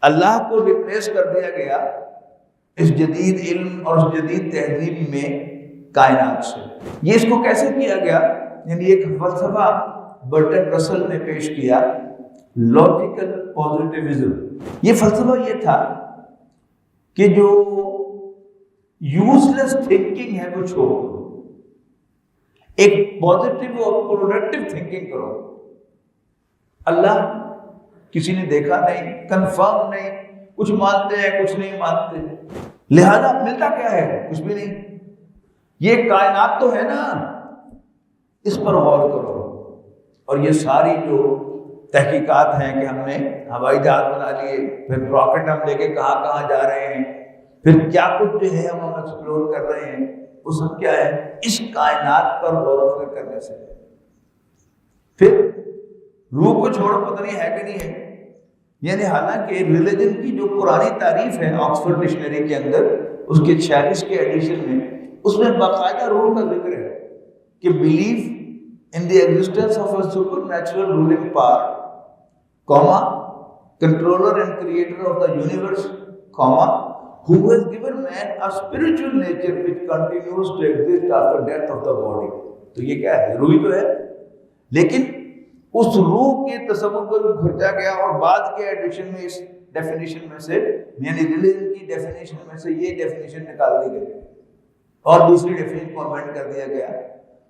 اللہ کو ریپلیس کر دیا گیا اس جدید علم اور اس جدید تہذیب میں کائنات سے۔ یہ اس کو کیسے کیا گیا؟ یعنی ایک فلسفہ برٹن رسل نے پیش کیا، لاجیکل پازیٹیوزم۔ یہ فلسفہ یہ تھا کہ جو یوز لیس تھنکنگ ہے وہ چھوڑ دو، ایک پازیٹیو اور پروڈکٹیو تھنکنگ کرو۔ اللہ کسی نے دیکھا نہیں، کنفرم نہیں، کچھ مانتے ہیں کچھ نہیں مانتے، لہذا ملتا کیا ہے؟ کچھ بھی نہیں۔ یہ کائنات تو ہے نا، اس پر غور کرو۔ اور یہ ساری جو تحقیقات ہیں کہ ہم نے ہوائی جہاز بنا لیے، پھر راکٹ ہم لے کے کہاں کہاں جا رہے ہیں، پھر کیا کچھ جو ہے ہم ایکسپلور کر رہے ہیں، وہ سب کیا ہے؟ اس کائنات پر غور و فکر کرنے سے۔ پھر روح کو چھوڑو، پتہ نہیں ہے کہ نہیں ہے۔ یعنی حالانکہ ریلیجن کی جو پرانی تعریف ہے آکسفورڈ ڈکشنری کے اندر، اس کے 46 کے ایڈیشن میں، اس میں باقاعدہ روح کا ذکر ہے کہ belief in the existence of a supernatural ruling power, comma, controller and creator of the universe, comma, who has given man a spiritual nature which continues to exist after death of the body۔ تو یہ کیا ہے؟ روح تو ہے، لیکن اس روح کے تصور کو گھرتا گیا اور بعد کے ایڈیشن میں اس ڈیفینیشن میں سے، یعنی ریلیجن کی ڈیفینیشن میں سے یہ ڈیفینیشن نکال دی گئی اور دوسری ڈیفینیشن کو امینڈ کر دیا گیا۔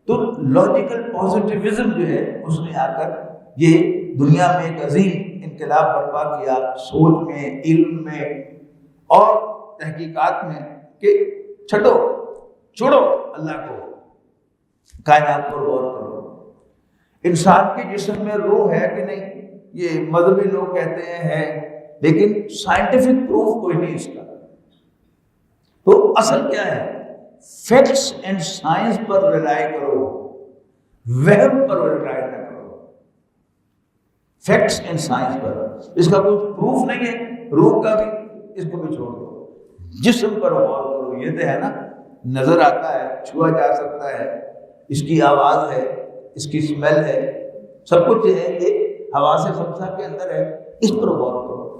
تو لاجیکل پازیٹیوزم جو ہے اس نے آ کر یہ دنیا میں ایک عظیم انقلاب برپا کیا، سوچ میں، علم میں اور تحقیقات میں، کہ چھوڑو اللہ کو، کائنات پر غور کرو۔ انسان کے جسم میں روح ہے کہ نہیں؟ یہ مذہبی لوگ کہتے ہیں ہے، لیکن سائنٹیفک پروف کوئی نہیں اس کا۔ تو اصل کیا ہے؟ Facts and science per rely کرو، وہم پر ریلائی نہ کرو۔ فیکٹس اینڈ سائنس پر، اس کا کوئی پروف نہیں ہے، روح کا بھی، اس کو بھی چھوڑ دو۔ جسم پر غور کرو، یہ تو ہے نا، نظر آتا ہے، چھوا جا سکتا ہے، اس کی آواز ہے، اس کی اسمیل ہے، سب کچھ ہے، یہ حواس خمسہ کے اندر ہے، اس پر غور کرو۔